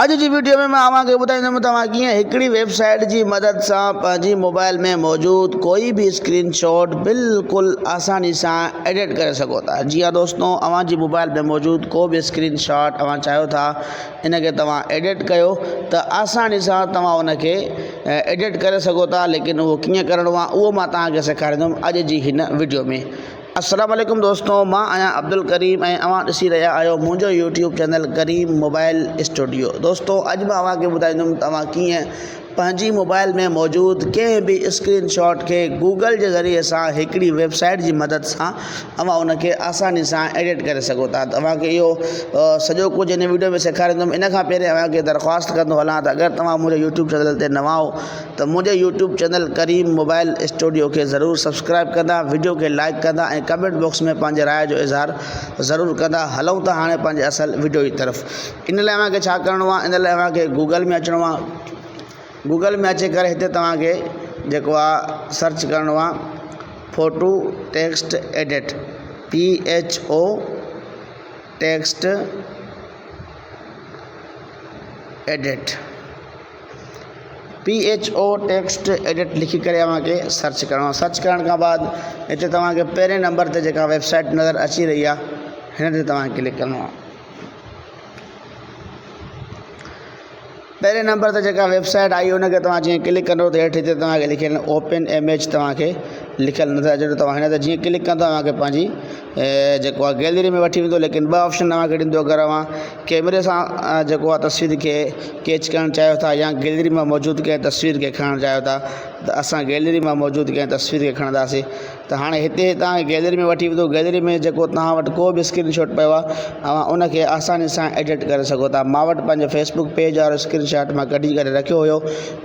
आज जी video में मैं आवांखे ॿुधाईंदुमि तव्हां कीअं हिकिड़ी वेबसाइट जी मदद सां पंहिंजी मोबाइल में मौजूद कोई भी स्क्रीनशॉट बिल्कुल आसानी सां एडिट करे सघो था। जी हाँ दोस्तों, अवां जी मोबाइल में मौजूद को भी स्क्रीनशॉट अवां चाहियो था इनके तव्हां एडिट कयो त आसानी सां तव्हां उनखे एडिट करे सघो था। लेकिन वो कीअं करणो आहे उहो मां तव्हांखे सेखारींदुमि अॼु जी हिन वीडियो में। अस्सलाम वालेकुम दोस्तों, मां आहियां अब्दुल करीम ऐं अवां ॾिसी रहिया आहियो मुंहिंजो यूट्यूब चैनल करीम मोबाइल स्टूडियो। दोस्तों अॼु मां अव्हांखे ॿुधाईंदुमि तव्हां कीअं पंहिंजी मोबाइल में मौजूद कंहिं भी स्क्रीनशॉट के गूगल के ज़रिए सां हिकिड़ी वेबसाइट की मदद सां अवां उनखे आसानी सां एडिट करे सघो था। तव्हांखे इहो सॼो कुझु इन वीडियो में सेखारींदुमि। इन खां पहिरियों अव्हांखे दरख़्वास्त कंदो हलां त अगरि तव्हां मुंहिंजे यूट्यूब चैनल ते नवां हो त मुंहिंजे यूट्यूब चैनल करीम मोबाइल स्टूडियो के ज़रूरु सब्सक्राइब कंदा, वीडियो के लाइक कंदा ऐं कमेंट बॉक्स में पंहिंजे राय जो इज़हार ज़रूरु कंदा। हलूं था हाणे पंहिंजे असल वीडियो जी तरफ़। इन लाइ अव्हांखे छा करिणो आहे, इन लाइ अव्हांखे गूगल में अचिणो आहे। गूगल में अची करे हिते तव्हांखे जेको आहे सर्च करिणो आहे photo text edit, PHO text edit, PHO text edit लिखी करे अव्हांखे सर्च करिणो आहे। सर्च करण खां बाद हिते तव्हांखे पहिरें नंबर ते जेका वेबसाइट नज़र अची रही आहे हिन ते तव्हांखे क्लिक करिणो आहे। पहिरें नंबर ते जेका वेबसाइट आई उनखे तव्हां जीअं क्लिक कंदो त हेठि हिते तव्हांखे लिखियल ओपन इमेज तव्हांखे लिखियल नज़र अचे। तव्हां हिन ते जीअं क्लिक कंदो तव्हांखे पंहिंजी जेको आहे गैलरी में वठी वेंदो। लेकिन ॿ ऑप्शन तव्हांखे ॾींदो, अगरि अव्हां कैमरे सां जेको आहे तस्वीर खे कैच करणु चाहियो था या गैलरी में मौजूदु कंहिं तस्वीर खे खणणु चाहियो था त असां गैलरी में मौजूदु कंहिं तस्वीर खे खणंदासीं। त हाणे हिते तव्हांखे गैलरी में वठी वेंदो। गैलरी में जेको तव्हां वटि को बि स्क्रीनशॉट पियो आहे अव्हां उनखे आसानी सां एडिट करे सघो था। मां वटि पंहिंजो फेसबुक पेज वारो स्क्रीनशॉट मां कढी करे रखियो हुयो,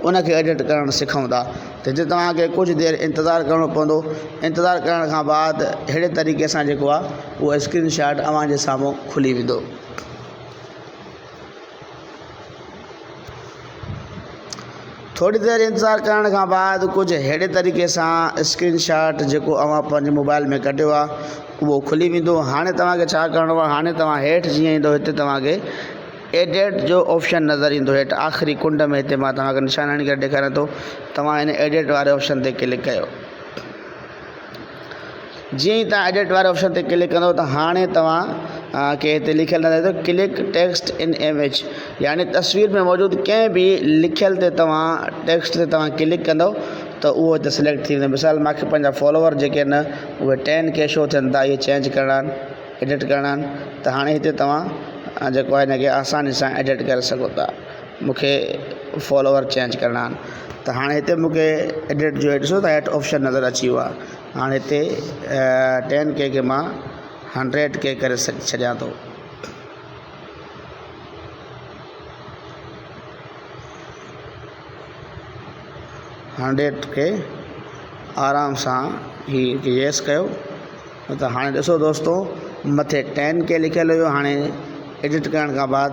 उनखे एडिट करणु सिखूं था। त हिते तव्हांखे कुझु देरि इंतज़ारु करिणो पवंदो। इंतज़ारु करण खां बाद अहिड़े तरीक़े सां जेको आहे उहो स्क्रीनशॉट अव्हां जे साम्हूं खुली वेंदो। थोड़ी देर इंतज़ार करण खां बाद कुछ अहिड़े तरीक़े सां स्क्रीनशॉट जेको अवां पंहिंजे मोबाइल में कढियो आहे उहो खुली वेंदो। हाणे तव्हांखे छा करिणो आहे, हाणे तव्हां हेठि जीअं ईंदो हिते तव्हांखे एडिट जो ऑप्शन नज़र ईंदो। हेठि आख़िरी कुंड में हिते मां तव्हांखे निशान हणी करे ॾेखारियां थो। तव्हां हिन एडिट वारे ऑप्शन ते क्लिक कयो। जीअं ई तव्हां एडिट वारे ऑप्शन ते क्लिक कंदो त हाणे तव्हां के हिते लिखियल नज़र ईंदो क्लिक टेक्स्ट इन इमेज, यानी तस्वीर में मौजूदु कंहिं बि लिखियल ते तव्हां टेक्स्ट ते तव्हां क्लिक कंदो त उहो हिते सिलेक्ट थी वेंदो। मिसाल मूंखे पंहिंजा फॉलोवर जेके आहिनि उहे 10K शो थियनि था, इहे चेंज करणा आहिनि, एडिट करणा आहिनि। त हाणे हिते तव्हां जेको आहे हिनखे आसानी सां एडिट करे सघो था। मूंखे फॉलोवर चेंज करणा आहिनि त हाणे हिते मूंखे एडिट जो ॾिसो त हेठि ऑप्शन नज़र अची वियो आहे। हाणे हिते 10K खे मां 100K करे छॾियां थो। के आराम सां ही येस कयो त हाणे ॾिसो दोस्तों मथे 10K लिखियल हुयो, हाणे एडिट करण खां बाद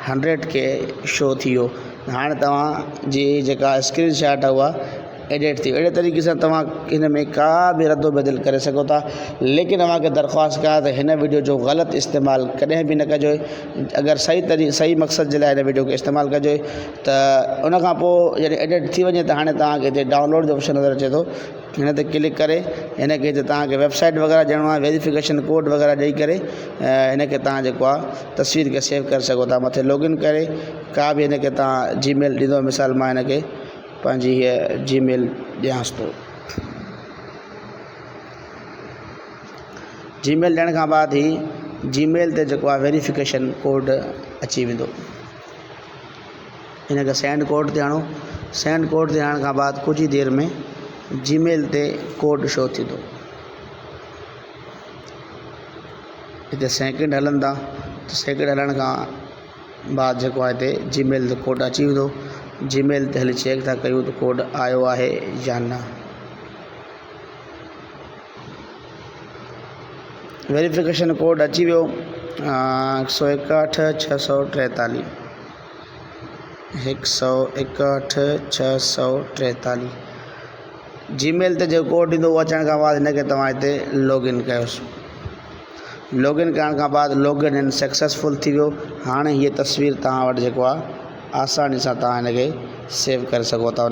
100K शो थी वियो। हाणे तव्हांजी जेका स्क्रीनशॉट आहे उहा एडिट थी। अहिड़े तरीक़े सां तव्हां हिन में का बि रद्दो बदिल करे सघो था। लेकिन अव्हांखे दरख़्वास्त कयां त हिन वीडियो जो ग़लति इस्तेमालु कॾहिं बि न कजो। अगरि सही मक़सद जे लाइ हिन वीडियो खे इस्तेमालु कजो त उन खां पोइ जॾहिं एडिट थी वञे त हाणे तव्हांखे हिते डाउनलोड जो ऑप्शन नज़र अचे थो। हिन ते क्लिक करे हिनखे हिते तव्हांखे वेबसाइट वग़ैरह ॾियणो आहे, वेरिफिकेशन कोड वग़ैरह ॾेई करे हिनखे तव्हां जेको आहे तस्वीर खे सेव करे सघो था। मथे लॉगिन करे का बि हिनखे तव्हां जीमेल ॾींदो। मिसाल मां हिनखे पंहिंजी हीअ जीमेल ॾियांसि थो। जीमेल ॾियण खां बाद ही जीमेल ते जेको आहे वेरिफिकेशन कोड अची वेंदो। हिनखे सेंड कोड ते हणो। सेंड कोड ते हणण खां बाद कुझु ई देरि में जीमेल ते कोड शो थींदो। हिते सेकेंड हलंदा त सेकेंड हलण खां बाद जेको आहे हिते जीमेल ते कोड अची वेंदो। जीमेल ते हली चेक था कयूं त कोड आयो आहे या न। वेरिफिकेशन कोड अची वियो 161-643 161-643। जीमेल ते जो कोड ईंदो उहो अचण खां बाद हिनखे तव्हां हिते लॉगिन कयोसि। लॉगिन करण खां बाद लॉगिन इन सक्सेसफुल थी वियो। हाणे हीअ तस्वीर तव्हां वटि जेको आहे आसानी सां तव्हां हिन खे सेव करे सघो था।